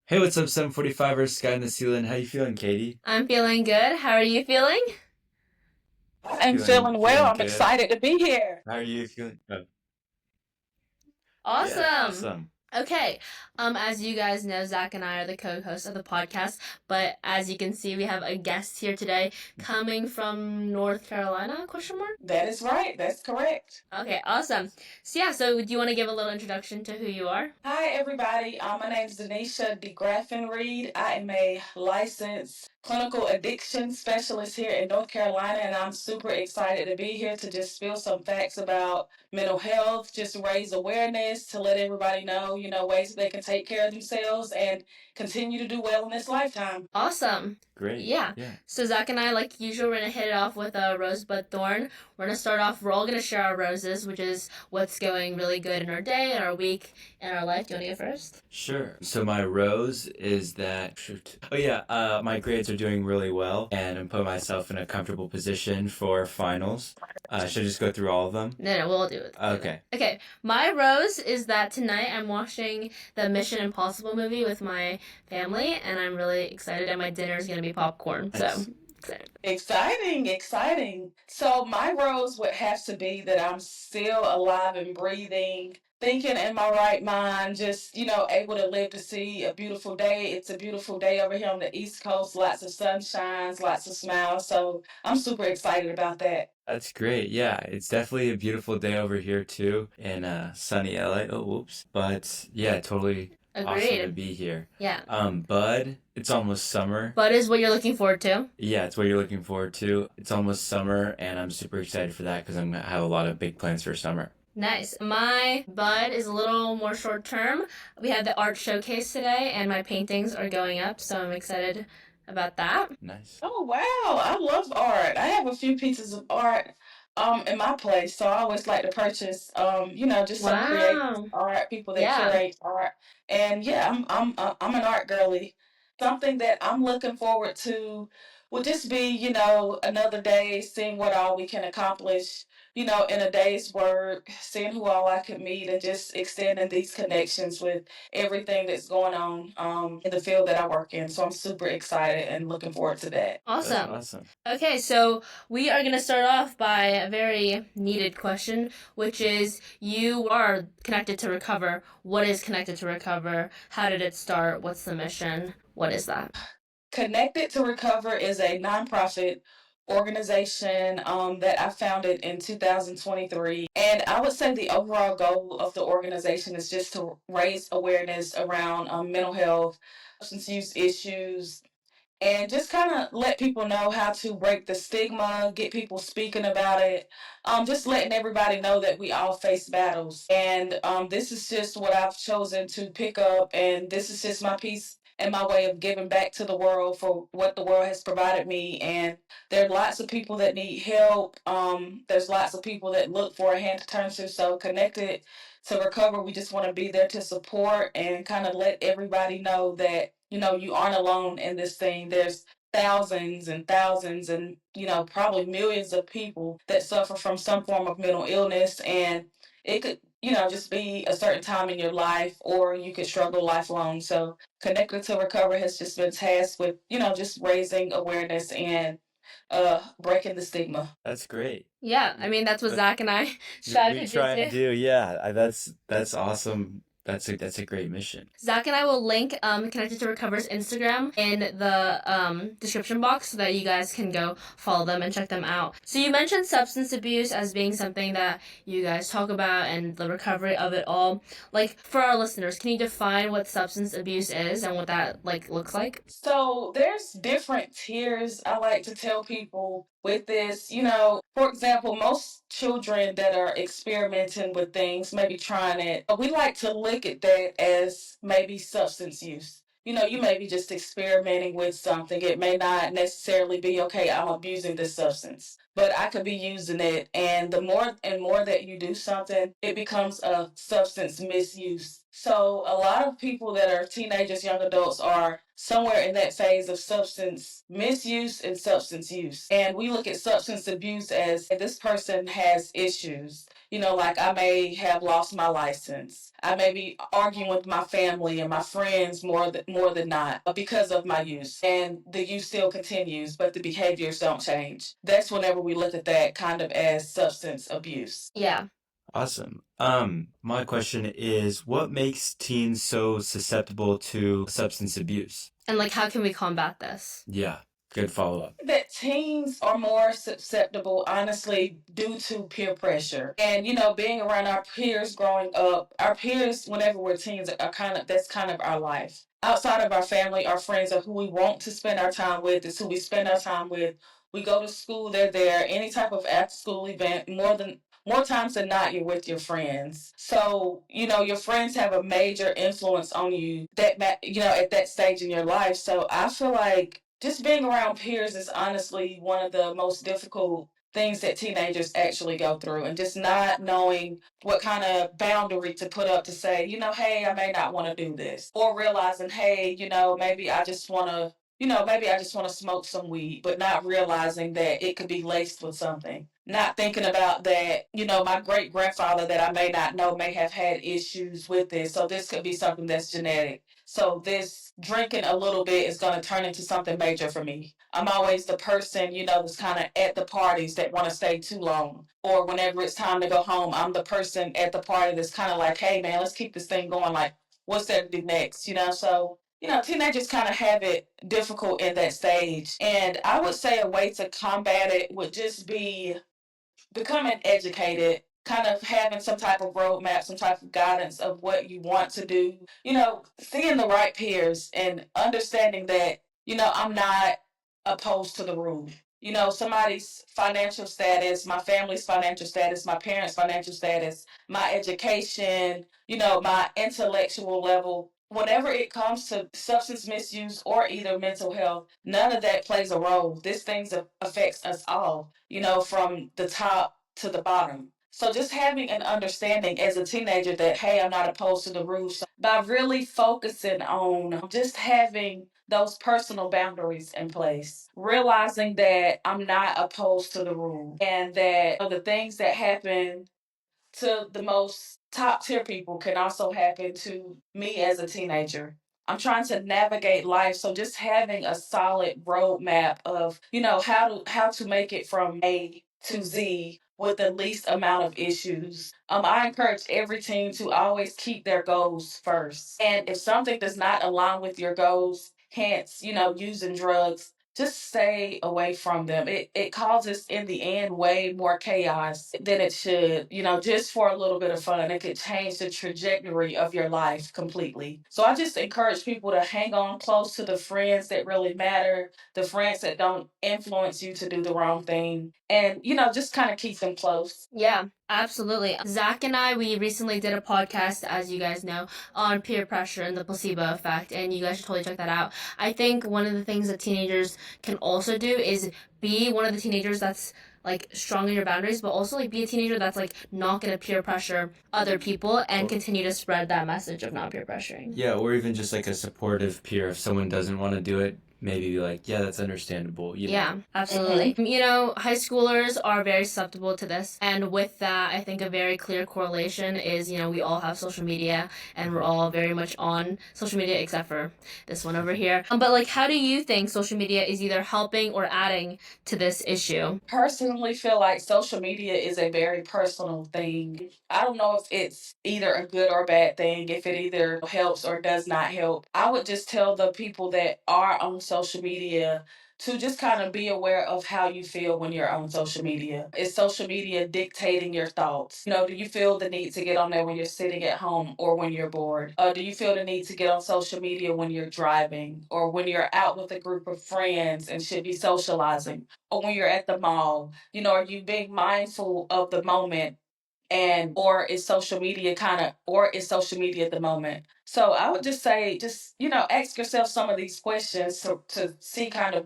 Hey, what's up, 745ers, Sky in the ceiling? How you feeling, Katie? I'm feeling good. How are you feeling? I'm feeling well. Feeling I'm good. excited to be here. How are you feeling? Oh, yeah, Awesome. awesome. Okay. As you guys know, Zach and I are the co-hosts of the podcast, but as you can see, we have a guest here today coming from North Carolina, question mark? That is right. That's correct. Okay, awesome. So do you want to give a little introduction to who you are? Hi, everybody. My name is Denesha DeGraffin Reed. I am a licensed clinical addiction specialist here in North Carolina, and I'm super excited to be here to just spill some facts about mental health, just raise awareness to let everybody know, ways they can take care of themselves and continue to do well in this lifetime. Awesome. Great. Yeah. Yeah. So Zach and I, like usual, we're gonna hit it off with a rosebud thorn. We're gonna start off. We're all gonna share our roses, which is what's going really good in our day, in our week, in our life. Do you want to go first? Sure. So my rose is that. Shoot. Oh yeah. My grades are doing really well, and I'm putting myself in a comfortable position for finals. Should I just go through all of them? No, we'll do it together. Okay. Okay. My rose is that tonight I'm watching the Mission Impossible movie with my family, and I'm really excited. And my dinner is gonna be popcorn. So Nice. excited. Exciting, exciting. So my rose would have to be that I'm still alive and breathing, thinking in my right mind, just, able to live to see a beautiful day. It's a beautiful day over here on the East Coast, lots of sunshines, lots of smiles. So I'm super excited about that. That's great. Yeah, it's definitely a beautiful day over here too in sunny LA. Oh, whoops. But yeah, totally awesome to Agreed. be here. Yeah. Bud, it's almost summer. Bud is what you're looking forward to. Yeah, it's what you're looking forward to. It's almost summer, and I'm super excited for that because I'm gonna have a lot of big plans for summer. Nice. My bud is a little more short term. We had the art showcase today, and my paintings are going up, so I'm excited about that. Nice. Oh wow, I love art. I have a few pieces of art in my place, so I always like to purchase just some creative Wow. art, people that Yeah. curate art. And yeah, I'm an art girly. Something that I'm looking forward to would just be, another day, seeing what all we can accomplish, in a day's work, seeing who all I could meet and just extending these connections with everything that's going on in the field that I work in. So I'm super excited and looking forward to that. That's Awesome. awesome. Okay, so we are going to start off by a very needed question, which is you are connected to Recover. What is connected to Recover? How did it start? What's the mission? What is that? Connected to Recover is a nonprofit organization that I founded in 2023. And I would say the overall goal of the organization is just to raise awareness around mental health, substance use issues, and just kind of let people know how to break the stigma, get people speaking about it, just letting everybody know that we all face battles. And this is just what I've chosen to pick up, and this is just my piece and my way of giving back to the world for what the world has provided me. And there are lots of people that need help. There's lots of people that look for a hand to turn to. So connected to Recover, we just want to be there to support and kind of let everybody know that you aren't alone in this thing. There's thousands and thousands and probably millions of people that suffer from some form of mental illness, and it could just be a certain time in your life, or you could struggle lifelong. So Connected to Recover has just been tasked with just raising awareness and breaking the stigma. That's great. Yeah, I mean, that's what That, Zach and I strive we to try and do. do. Yeah, that's awesome. That's a great mission. Zach and I will link Connected to Recover's Instagram in the description box so that you guys can go follow them and check them out. So you mentioned substance abuse as being something that you guys talk about and the recovery of it all. Like for our listeners, can you define what substance abuse is and what that like looks like? So there's different tiers. I like to tell people with this, for example, most children that are experimenting with things, maybe trying it, we like to look at that as maybe substance use. You may be just experimenting with something. It may not necessarily be, okay, I'm abusing this substance, but I could be using it. And the more and more that you do something, it becomes a substance misuse. So a lot of people that are teenagers, young adults are somewhere in that phase of substance misuse and substance use. And we look at substance abuse as this person has issues. Like I may have lost my license. I may be arguing with my family and my friends more than not because of my use. And the use still continues, but the behaviors don't change. That's whenever we look at that kind of as substance abuse. Yeah. Awesome. My question is, what makes teens so susceptible to substance abuse? And like, how can we combat this? Yeah, good follow-up. That teens are more susceptible, honestly, due to peer pressure. And, being around our peers growing up, our peers, whenever we're teens, that's kind of our life. Outside of our family, our friends are who we want to spend our time with, is who we spend our time with. We go to school, they're there. Any type of after school event, more times than not, you're with your friends. So, your friends have a major influence on you at that stage in your life. So I feel like just being around peers is honestly one of the most difficult things that teenagers actually go through, and just not knowing what kind of boundary to put up to say, hey, I may not want to do this, or realizing, hey, maybe I just want to smoke some weed, but not realizing that it could be laced with something. Not thinking about that, my great grandfather that I may not know may have had issues with this. So this could be something that's genetic. So this drinking a little bit is going to turn into something major for me. I'm always the person, that's kind of at the parties that want to stay too long. Or whenever it's time to go home, I'm the person at the party that's kind of like, hey, man, let's keep this thing going. Like, what's there to do next? So teenagers kind of have it difficult in that stage. And I would say a way to combat it would just be becoming educated, kind of having some type of roadmap, some type of guidance of what you want to do, seeing the right peers and understanding that, I'm not opposed to the rule. Somebody's financial status, my family's financial status, my parents' financial status, my education, my intellectual level. Whenever it comes to substance misuse or either mental health, none of that plays a role. This thing affects us all, from the top to the bottom. So just having an understanding as a teenager that, hey, I'm not opposed to the rules, by really focusing on just having those personal boundaries in place, realizing that I'm not opposed to the rule, and that the things that happen to the most top tier people can also happen to me as a teenager. I'm trying to navigate life, so just having a solid roadmap of, how to make it from A to Z with the least amount of issues. I encourage every team to always keep their goals first. And if something does not align with your goals, hence, using drugs, just stay away from them. It causes, in the end, way more chaos than it should. Just for a little bit of fun, it could change the trajectory of your life completely. So I just encourage people to hang on close to the friends that really matter, the friends that don't influence you to do the wrong thing, and, just kind of keep them close. Yeah, absolutely. Zach and I, we recently did a podcast, as you guys know, on peer pressure and the placebo effect, and you guys should totally check that out. I think one of the things that teenagers can also do is be one of the teenagers that's like strong in your boundaries, but also like be a teenager that's like not gonna peer pressure other people and continue to spread that message of not peer pressuring. Yeah, or even just like a supportive peer. If someone doesn't want to do it, maybe be like, yeah, that's understandable. Yeah, absolutely. High schoolers are very susceptible to this. And with that, I think a very clear correlation is, we all have social media and we're all very much on social media except for this one over here. But like, how do you think social media is either helping or adding to this issue? Personally feel like social media is a very personal thing. I don't know if it's either a good or bad thing, if it either helps or does not help. I would just tell the people that are on social media to just kind of be aware of how you feel when you're on social media. Is social media dictating your thoughts? Do you feel the need to get on there when you're sitting at home or when you're bored? Do you feel the need to get on social media when you're driving or when you're out with a group of friends and should be socializing? Or when you're at the mall, are you being mindful of the moment, and or is social media the moment? So I would just say, ask yourself some of these questions to see kind of,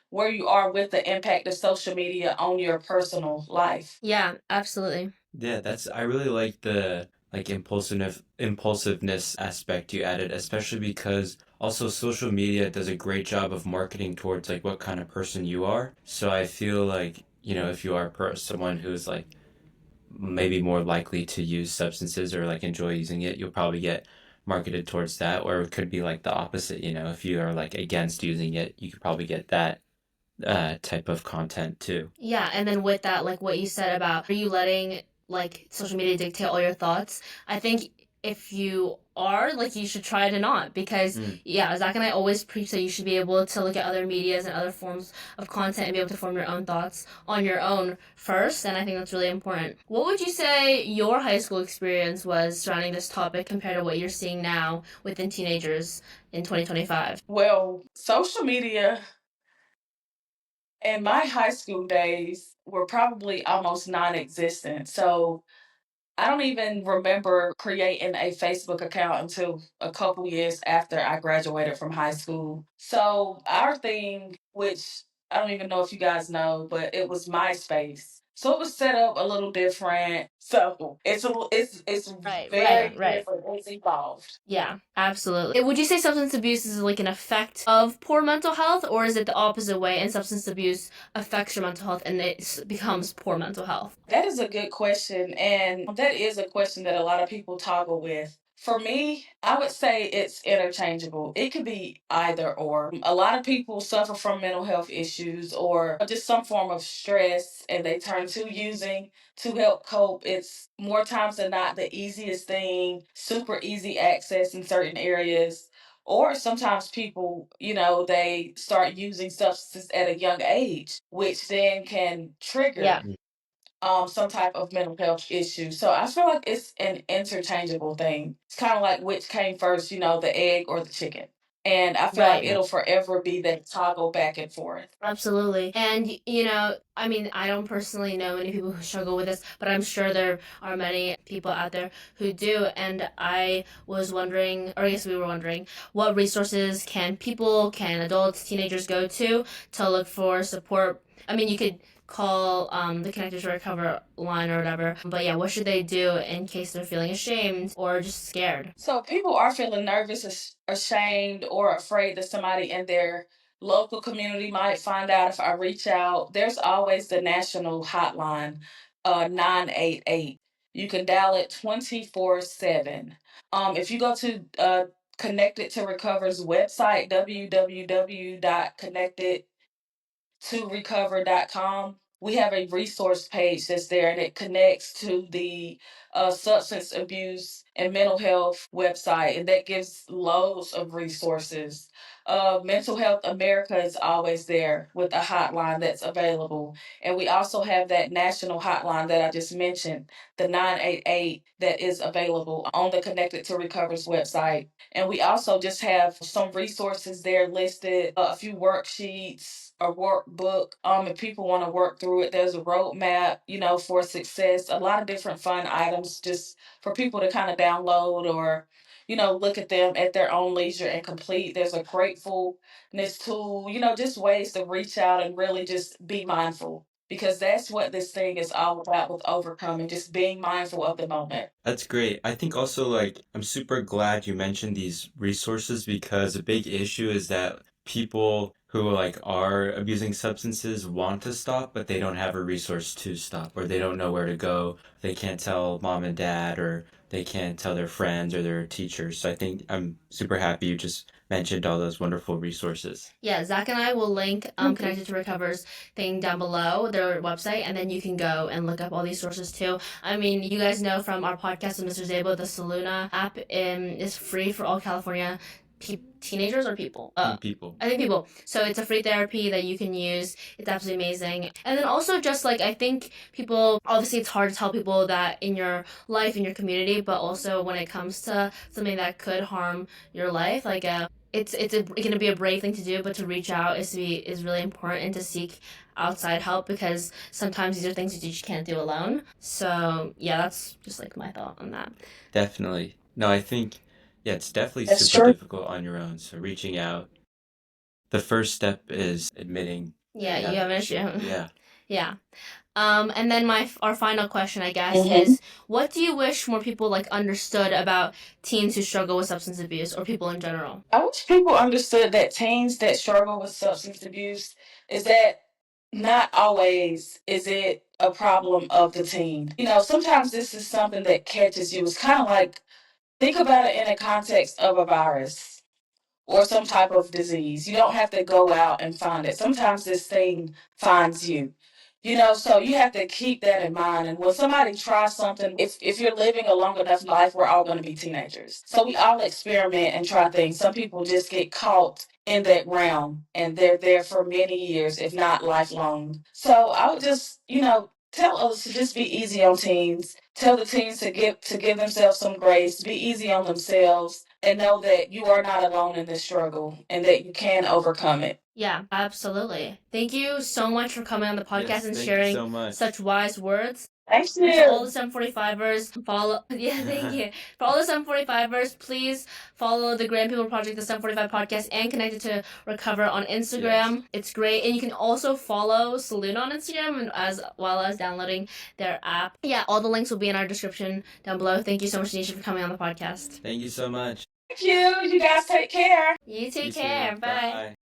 where you are with the impact of social media on your personal life. Yeah, absolutely. Yeah, I really like the like impulsiveness aspect you added, especially because also social media does a great job of marketing towards like what kind of person you are. So I feel like, if you are someone who's like maybe more likely to use substances or like enjoy using it, you'll probably get marketed towards that. Or it could be like the opposite, if you are like against using it, you could probably get that type of content too. Yeah, and then with that, like what you said about, are you letting like social media dictate all your thoughts? I think if you are, like, you should try to not, because yeah, Zach and I always preach that you should be able to look at other medias and other forms of content and be able to form your own thoughts on your own first, and I think that's really important. What would you say your high school experience was surrounding this topic compared to what you're seeing now within teenagers in 2025? Well, social media in my high school days were probably almost non-existent. So I don't even remember creating a Facebook account until a couple years after I graduated from high school. So our thing, which I don't even know if you guys know, but it was MySpace. So it was set up a little different. So it's Right, very right. different. It's evolved. Yeah, absolutely. Would you say substance abuse is like an effect of poor mental health, or is it the opposite way and substance abuse affects your mental health and it becomes poor mental health? That is a good question. And that is a question that a lot of people toggle with. For me, I would say it's interchangeable. It could be either or. A lot of people suffer from mental health issues or just some form of stress and they turn to using to help cope. It's more times than not the easiest thing, super easy access in certain areas. Or sometimes people, they start using substances at a young age, which then can Yeah. trigger some type of mental health issue. So I feel like it's an interchangeable thing. It's kind of like which came first, the egg or the chicken. And I feel like Right. it'll forever be that toggle back and forth. Absolutely. And, I mean, I don't personally know any people who struggle with this, but I'm sure there are many people out there who do. And I was wondering, or I guess we were wondering, what resources can adults, teenagers go to look for support? I mean, you could call the Connected to Recover line or whatever, but yeah, what should they do in case they're feeling ashamed or just scared? So people are feeling nervous, ashamed, or afraid that somebody in their local community might find out if I reach out. There's always the national hotline, 988. You can dial it 24/7. If you go to Connected to Recover's website, www.connected to recover.com, we have a resource page that's there and it connects to the substance abuse and mental health website, and that gives loads of resources. Mental Health America is always there with a hotline that's available. And we also have that national hotline that I just mentioned, the 988, that is available on the Connected to Recover's website. And we also just have some resources there listed, a few worksheets, a workbook. If people want to work through it, there's a roadmap, for success, a lot of different fun items just for people to kind of download or, look at them at their own leisure and complete. There's a gratefulness tool, just ways to reach out and really just be mindful because that's what this thing is all about with overcoming, just being mindful of the moment. That's great. I think also like I'm super glad you mentioned these resources because a big issue is that people who like are abusing substances want to stop, but they don't have a resource to stop, or they don't know where to go. They can't tell mom and dad, or they can't tell their friends or their teachers. So I think I'm super happy you just mentioned all those wonderful resources. Yeah, Zach and I will link Connected to Recover's thing down below, their website, and then you can go and look up all these sources too. I mean, you guys know from our podcast with Mr. Zabo, the Soluna app is free for all California teenagers or people? People. I think people. So it's a free therapy that you can use. It's absolutely amazing. And then also just like I think people, obviously it's hard to tell people that in your life, in your community, but also when it comes to something that could harm your life, like it's going to be a brave thing to do, but to reach out is really important and to seek outside help because sometimes these are things that you just can't do alone. So yeah, that's just like my thought on that. Definitely. No, I think, yeah, it's definitely That's super true. difficult on your own. So reaching out, the first step is admitting Yeah, you you have an issue. Yeah. Yeah. And then our final question, I guess, Mhm. is what do you wish more people like understood about teens who struggle with substance abuse or people in general? I wish people understood that teens that struggle with substance abuse is that not always is it a problem of the teen. Sometimes this is something that catches you. It's kind of like, think about it in a context of a virus or some type of disease. You don't have to go out and find it. Sometimes this thing finds you. So you have to keep that in mind. And when somebody tries something, if you're living a long enough life, we're all going to be teenagers. So we all experiment and try things. Some people just get caught in that realm and they're there for many years, if not lifelong. So I would just, tell others to just be easy on teens. Tell the teens to give themselves some grace, be easy on themselves, and know that you are not alone in this struggle and that you can overcome it. Yeah, absolutely. Thank you so much for coming on the podcast Yes, and thank you sharing so much. such wise words. Thanks, And to all the you. 745ers, follow. Yeah, thank you. For all the 745ers, please follow the Grand People Project, the 745 podcast, and connect it to Recover on Instagram. Yes. It's great. And you can also follow Soluna on Instagram and as well as downloading their app. Yeah, all the links will be in our description down below. Thank you so much, Denesha, for coming on the podcast. Thank you so much. Thank you. You guys take care. You take You too. care. Bye. Bye.